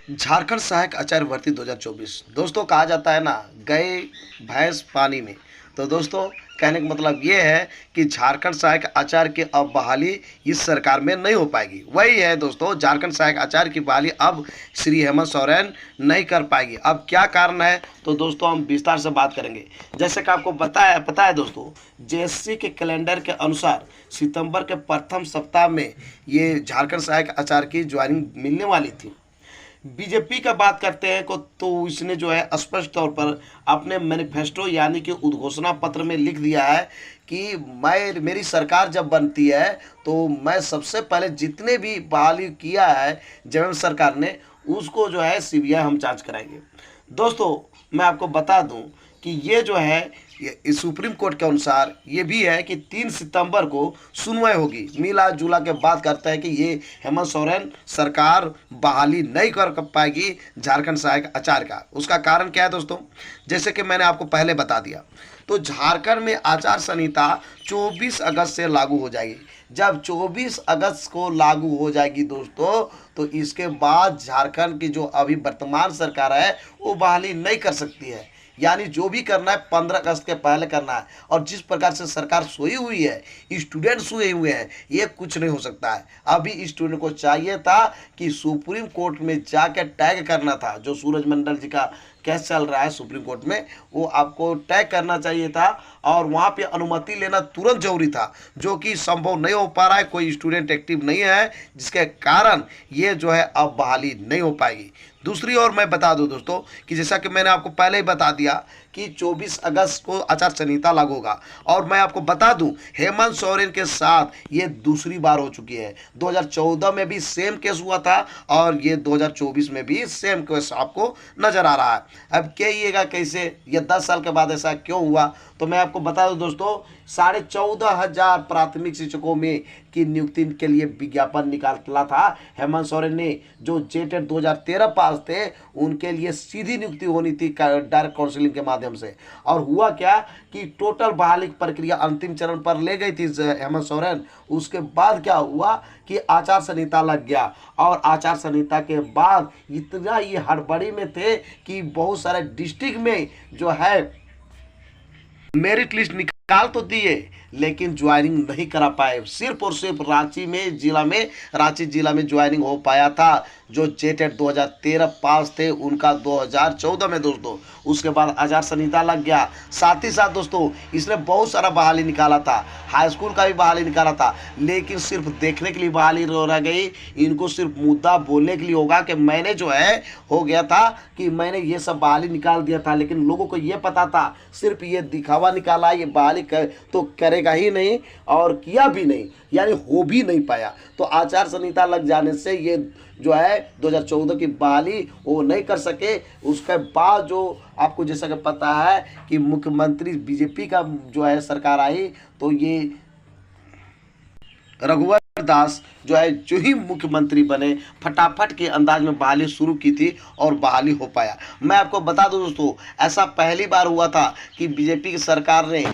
झारखंड सहायक आचार्य भर्ती 2024। दोस्तों कहा जाता है ना, गए भैंस पानी में। तो दोस्तों कहने का मतलब ये है कि झारखंड सहायक आचार्य की अब बहाली इस सरकार में नहीं हो पाएगी। वही है दोस्तों, झारखंड सहायक आचार्य की बहाली अब श्री हेमंत सोरेन नहीं कर पाएगी। अब क्या कारण है तो दोस्तों हम विस्तार से बात करेंगे। जैसे कि आपको पता है दोस्तों, जेएससी के कैलेंडर के अनुसार सितंबर के प्रथम सप्ताह में ये झारखंड सहायक आचार्य की ज्वाइनिंग मिलने वाली थी। बीजेपी का बात करते हैं को तो इसने जो है स्पष्ट तौर पर अपने मैनिफेस्टो यानी कि उद्घोषणा पत्र में लिख दिया है कि मेरी सरकार जब बनती है तो मैं सबसे पहले जितने भी बहाली किया है जब सरकार ने उसको जो है सीबीआई हम जांच कराएंगे। दोस्तों मैं आपको बता दूं कि ये जो है ये सुप्रीम कोर्ट के अनुसार ये भी है कि 3 सितंबर को सुनवाई होगी। मिला जुला के बात करते हैं कि ये हेमंत सोरेन सरकार बहाली नहीं कर पाएगी झारखंड सहायक आचार्य का। उसका कारण क्या है दोस्तों, जैसे कि मैंने आपको पहले बता दिया, तो झारखंड में आचार संहिता 24 अगस्त से लागू हो जाएगी। जब 24 अगस्त को लागू हो जाएगी दोस्तों, तो इसके बाद झारखंड की जो अभी वर्तमान सरकार है वो बहाली नहीं कर सकती है। यानी जो भी करना है 15 अगस्त के पहले करना है। और जिस प्रकार से सरकार सोई हुई है, स्टूडेंट सोए हुए हैं, ये कुछ नहीं हो सकता है। अभी स्टूडेंट को चाहिए था कि सुप्रीम कोर्ट में जाकर टैग करना था। जो सूरजमंडल जी का केस चल रहा है सुप्रीम कोर्ट में, वो आपको टैग करना चाहिए था और वहाँ पे अनुमति लेना तुरंत जरूरी था, जो कि संभव नहीं हो पा रहा है। कोई स्टूडेंट एक्टिव नहीं है, जिसके कारण ये जो है अब बहाली नहीं हो पाएगी। दूसरी ओर मैं बता दूं दोस्तों कि जैसा कि मैंने आपको पहले ही बता दिया कि 24 अगस्त को आचार संहिता लागू होगा। और मैं आपको बता दूं हेमंत सोरेन के साथ ये दूसरी बार हो चुकी है। 2014 में भी सेम केस हुआ था और ये 2024 में भी सेम केस आपको नजर आ रहा है। अब कहिएगा कैसे, ये 10 साल के बाद ऐसा क्यों हुआ, तो मैं आपको बता दूं दोस्तों, 14,500 प्राथमिक शिक्षकों में की नियुक्ति के लिए विज्ञापन निकाला था हेमंत सोरेन ने। जो जेटेट 2013 पास थे उनके लिए सीधी नियुक्ति होनी थी डायरेक्ट काउंसलिंग के माध्यम से। और हुआ क्या कि टोटल बहाली प्रक्रिया अंतिम चरण पर ले गई थी हेमंत सोरेन। उसके बाद क्या हुआ कि आचार संहिता लग गया और आचार संहिता के बाद इतना ये हड़बड़ी में थे कि बहुत सारे डिस्ट्रिक्ट में जो है मेरिट लिस्ट निकाल तो दिए लेकिन ज्वाइनिंग नहीं करा पाए। सिर्फ और सिर्फ रांची जिला में ज्वाइनिंग हो पाया था। जो जेटेट 2013 पास थे उनका 2014 में दोस्तों। उसके बाद आचार संहिता लग गया। साथ ही साथ दोस्तों इसने बहुत सारा बहाली निकाला था, हाई स्कूल का भी बहाली निकाला था, लेकिन सिर्फ देखने के लिए बहाली रह गई। इनको सिर्फ मुद्दा बोलने के लिए होगा कि मैंने जो है हो गया था कि मैंने ये सब बहाली निकाल दिया था, लेकिन लोगों को ये पता था सिर्फ ये दिखावा निकाला, ये बहाली तो करेगा ही नहीं और किया भी नहीं, यानी हो भी नहीं पाया। तो आचार संहिता लग जाने से ये जो है 2014 की बहाली वो नहीं कर सके। उसके बाद जो आपको जैसा कि पता है कि मुख्यमंत्री बीजेपी का जो है सरकार आई, तो ये रघुवर दास जो है जो ही मुख्यमंत्री बने, फटाफट के अंदाज में बहाली शुरू की थी और बहाली हो पाया। मैं आपको बता दूं दोस्तों, ऐसा पहली बार हुआ था कि बीजेपी की सरकार ने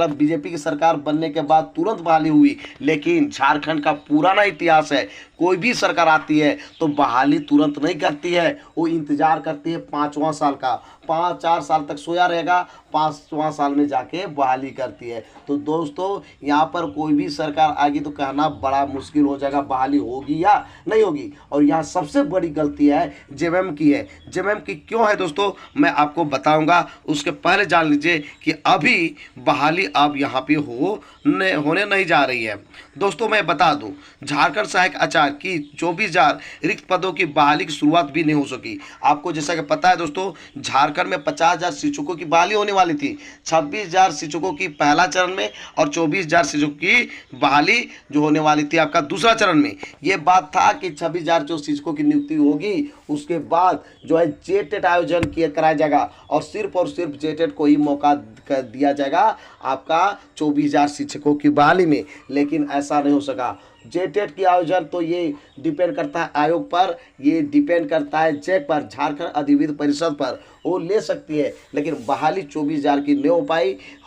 बीजेपी की सरकार बनने के बाद तुरंत बहाली हुई। लेकिन झारखंड का पुराना इतिहास है, कोई भी सरकार आती है तो बहाली तुरंत नहीं करती है, वो इंतजार करती है 5वां साल का। 4 साल तक सोया रहेगा, 5वां साल में जाके बहाली करती है। तो दोस्तों यहाँ पर कोई भी सरकार आएगी तो कहना बड़ा मुश्किल हो जाएगा बहाली होगी या नहीं होगी। और यहाँ सबसे बड़ी गलती है जेएमएम की है। जेएमएम की क्यों है दोस्तों, मैं आपको बताऊंगा। उसके पहले जान लीजिए कि अभी बहाली अब यहाँ पे होने नहीं जा रही है। दोस्तों मैं बता दूं, झारखंड सहायक आचार्य की 24,000 रिक्त पदों की बहाली की शुरुआत भी नहीं हो सकी। आपको जैसा कि पता है दोस्तों, झारखंड में 50,000 शिक्षकों की बहाली होने वाली थी। 26,000 शिक्षकों की पहला चरण में और 24,000 शिक्षकों की बहाली जो होने वाली थी आपका दूसरा चरण में। ये बात था कि 26,000 जो शिक्षकों की नियुक्ति होगी, उसके बाद जो है जेटेट आयोजन किया कराया जाएगा और सिर्फ जेटेट को ही मौका दिया जाएगा आपका 24,000 शिक्षकों की बहाली में। लेकिन ऐसा नहीं हो सका। जेटेट की आयोजन तो ये डिपेंड करता है आयोग पर, ये डिपेंड करता है जैक पर, झारखंड अधिविद्य परिषद पर। वो ले सकती है, लेकिन बहाली 24,000 की नहीं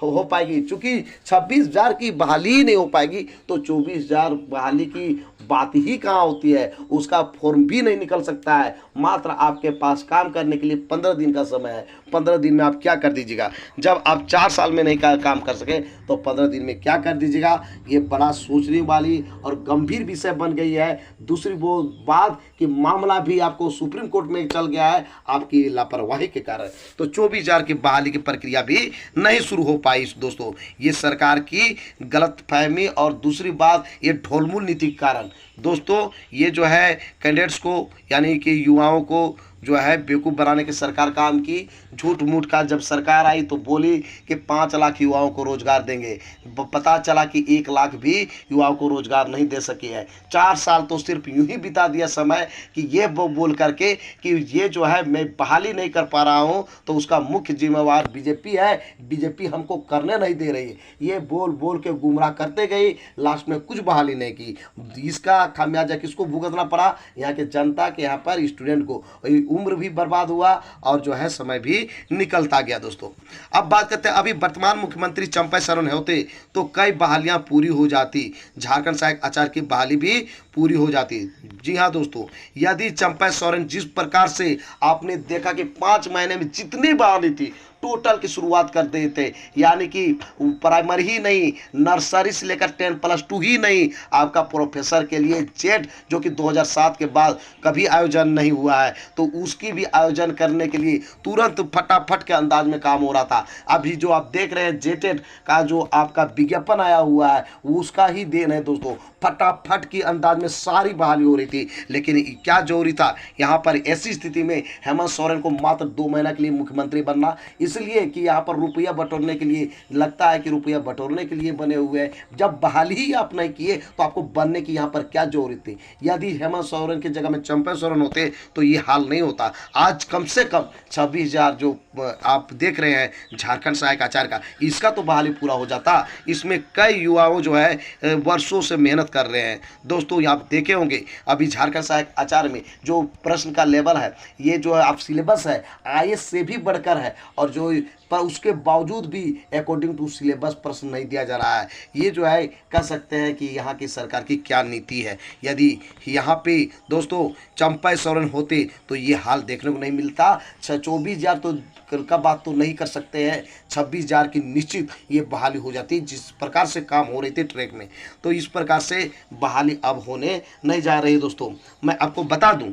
हो पाएगी। चूंकि 26,000 की बहाली ही नहीं हो पाएगी तो 24,000 बहाली की बात ही कहाँ होती है, उसका फॉर्म भी नहीं निकल सकता है। मात्र आपके पास काम करने के लिए 15 दिन का समय है। 15 दिन में आप क्या कर दीजिएगा? जब आप 4 साल में नहीं काम कर सके तो 15 दिन में क्या कर दीजिएगा? ये बड़ा सोचने वाली और गंभीर विषय बन गई है। दूसरी वो बात कि मामला भी आपको सुप्रीम कोर्ट में चल गया है आपकी लापरवाही के कारण। तो 24,000 की बहाली की प्रक्रिया भी नहीं शुरू हो पाई दोस्तों, ये सरकार की गलतफहमी और दूसरी बात ये ढोलमुल नीति के कारण। दोस्तों ये जो है कैंडिडेट्स को यानी कि युवाओं को जो है बेवकूफ़ बनाने की सरकार काम की। झूठ मूठ का जब सरकार आई तो बोली कि 5 लाख युवाओं को रोजगार देंगे, पता चला कि 1 लाख भी युवाओं को रोजगार नहीं दे सकी है। 4 साल तो सिर्फ यूं ही बिता दिया समय कि ये बोल करके कि ये जो है मैं बहाली नहीं कर पा रहा हूं तो उसका मुख्य जिम्मेवार बीजेपी है, बीजेपी हमको करने नहीं दे रही है। ये बोल बोल के गुमराह करते गई, लास्ट में कुछ बहाली नहीं की। इसका खामियाजा किसको भुगतना पड़ा? यहाँ के जनता के, यहाँ पर स्टूडेंट को। उम्र भी बर्बाद हुआ और जो है समय भी निकलता गया। दोस्तों अब बात करते हैं, अभी वर्तमान मुख्यमंत्री चंपा सोरेन होते तो कई बहालियां पूरी हो जाती, झारखंड सहायक आचार्य की बहाली भी पूरी हो जाती। जी हाँ दोस्तों, यदि चंपा सोरेन जिस प्रकार से आपने देखा कि 5 महीने में जितनी बहाली थी टोटल की शुरुआत कर देते, यानी कि प्राइमरी ही नहीं, नर्सरी से लेकर 10+2 ही नहीं, आपका प्रोफेसर के लिए जेट जो कि 2007 के बाद कभी आयोजन नहीं हुआ है तो उसकी भी आयोजन करने के लिए तुरंत फटाफट के अंदाज में काम हो रहा था। अभी जो आप देख रहे हैं जेटेड का जो आपका विज्ञापन आया हुआ है उसका ही देन है दोस्तों। फटाफट की अंदाज में सारी बहाली हो रही थी, लेकिन क्या जरूरी था यहाँ पर ऐसी स्थिति में हेमंत सोरेन को मात्र 2 महीना के लिए मुख्यमंत्री बनना? इसलिए कि यहाँ पर रुपया बटोरने के लिए, लगता है कि रुपया बटोरने के लिए बने हुए हैं। जब बहाली ही आप नहीं किए तो आपको बनने की यहाँ पर क्या जरूरत थी? यदि हेमंत सोरेन की जगह में चंपा सोरेन होते तो ये हाल नहीं होता। आज कम से कम 26,000 जो आप देख रहे हैं झारखंड सहायक आचार्य का, इसका तो बहाली पूरा हो जाता। इसमें कई युवाओं जो है वर्षों से मेहनत कर रहे हैं। दोस्तों आप देखे होंगे अभी झारखंड सहायक आचार्य में जो प्रश्न का लेवल है, ये जो है आप सिलेबस है आईएएस से भी बढ़कर है, और जो पर उसके बावजूद भी अकॉर्डिंग टू सिलेबस प्रश्न नहीं दिया जा रहा है। ये जो है कह सकते हैं कि यहाँ की सरकार की क्या नीति है। यदि यहाँ पे दोस्तों चंपा सोरेन होते तो ये हाल देखने को नहीं मिलता। 24,000 तो का बात तो नहीं कर सकते हैं, 26,000 की निश्चित ये बहाली हो जाती जिस प्रकार से काम हो रहे थे ट्रैक में। तो इस प्रकार से बहाली अब होने नहीं जा रही। दोस्तों मैं आपको बता दूं,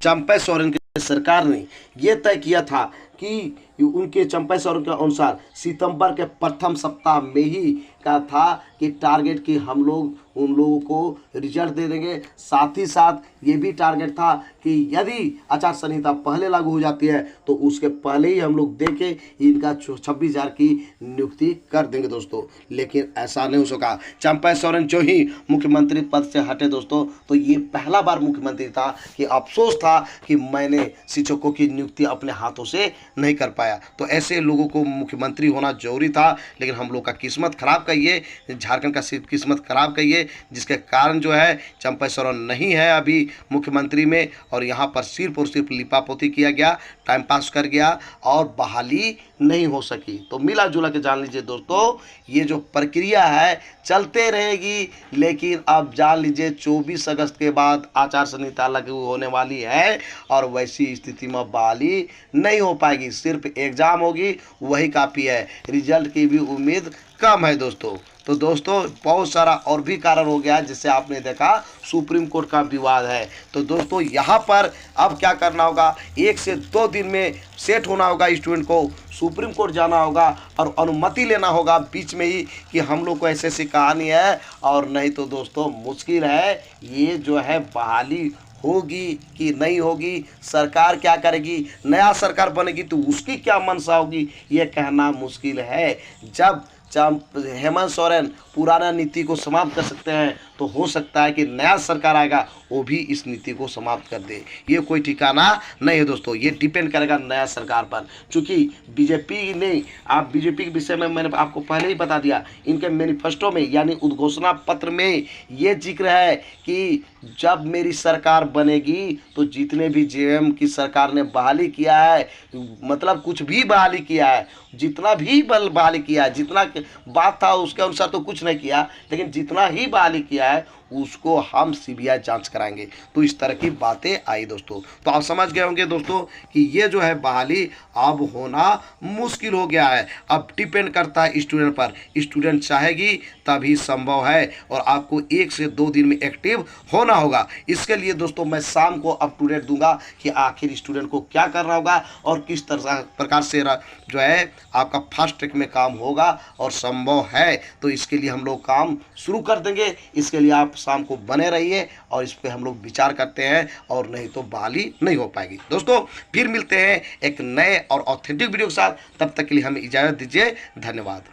चंपा सोरेन की सरकार ने यह तय किया था कि उनके चंपा सोरेन के अनुसार सितंबर के प्रथम सप्ताह में ही का था कि टारगेट कि हम लोग उन लोगों को रिजल्ट दे देंगे। साथ ही साथ ये भी टारगेट था कि यदि आचार संहिता पहले लागू हो जाती है तो उसके पहले ही हम लोग देके इनका 26,000 की नियुक्ति कर देंगे दोस्तों। लेकिन ऐसा नहीं हो सका। चंपा सोरेन जो ही मुख्यमंत्री पद से हटे दोस्तों, तो ये पहला बार मुख्यमंत्री था कि अफसोस था कि मैंने शिक्षकों की नियुक्ति अपने हाथों से नहीं कर पाया। तो ऐसे लोगों को मुख्यमंत्री होना जरूरी था, लेकिन हम लोग का किस्मत खराब कहिए, झारखंड का किस्मत खराब कहिए, जिसके कारण जो है चंपा सोरेन नहीं है अभी मुख्यमंत्री में, और यहाँ पर सिर्फ और सिर्फ लिपापोती किया गया, टाइम पास कर गया और बहाली नहीं हो सकी। तो मिला जुला के जान लीजिए दोस्तों, ये जो प्रक्रिया है चलते रहेगी, लेकिन अब जान लीजिए 24 अगस्त के बाद आचार संहिता लागू होने वाली है और वैसी स्थिति में बहाली नहीं हो पाएगी। सिर्फ एग्जाम होगी वही काफ़ी है, रिजल्ट की भी उम्मीद कम है दोस्तों। तो दोस्तों बहुत सारा और भी कारण हो गया जिससे आपने देखा सुप्रीम कोर्ट का विवाद है। तो दोस्तों यहाँ पर अब क्या करना होगा, 1 से 2 दिन में सेट होना होगा, स्टूडेंट को सुप्रीम कोर्ट जाना होगा और अनुमति लेना होगा बीच में ही कि हम लोग को ऐसी ऐसी कहानी है, और नहीं तो दोस्तों मुश्किल है। ये जो है बहाली होगी कि नहीं होगी, सरकार क्या करेगी, नया सरकार बनेगी तो उसकी क्या मंशा होगी, ये कहना मुश्किल है। जब हेमंत सोरेन पुराना नीति को समाप्त कर सकते हैं, तो हो सकता है कि नया सरकार आएगा वो भी इस नीति को समाप्त कर दे। ये कोई ठिकाना नहीं है दोस्तों, ये डिपेंड करेगा नया सरकार पर। चूँकि बीजेपी ने, आप बीजेपी के विषय में मैंने आपको पहले ही बता दिया, इनके मैनिफेस्टो में यानी उद्घोषणा पत्र में ये जिक्र है कि जब मेरी सरकार बनेगी तो जितने भी जेएम की सरकार ने बहाली किया है, मतलब कुछ भी बहाली किया है, जितना भी बहाली किया है, जितना बात था उसके अनुसार तो कुछ नहीं किया, लेकिन जितना ही बहाली किया है उसको हम सीबीआई जांच कराएंगे। तो इस तरह की बातें आई दोस्तों। तो आप समझ गए होंगे दोस्तों कि ये जो है बहाली अब होना मुश्किल हो गया है। अब डिपेंड करता है स्टूडेंट पर, स्टूडेंट चाहेगी तभी संभव है, और आपको 1 से 2 दिन में एक्टिव होना होगा। इसके लिए दोस्तों मैं शाम को अप टू डेट दूंगा कि आखिर स्टूडेंट को क्या करना होगा और किस तरह प्रकार से जो है आपका फास्ट ट्रैक में काम होगा और संभव है। तो इसके लिए हम लोग काम शुरू कर देंगे। इसके लिए आप शाम को बने रहिए और इस पर हम लोग विचार करते हैं, और नहीं तो बहाली नहीं हो पाएगी। दोस्तों फिर मिलते हैं एक नए और ऑथेंटिक वीडियो के साथ, तब तक के लिए हमें इजाज़त दीजिए। धन्यवाद।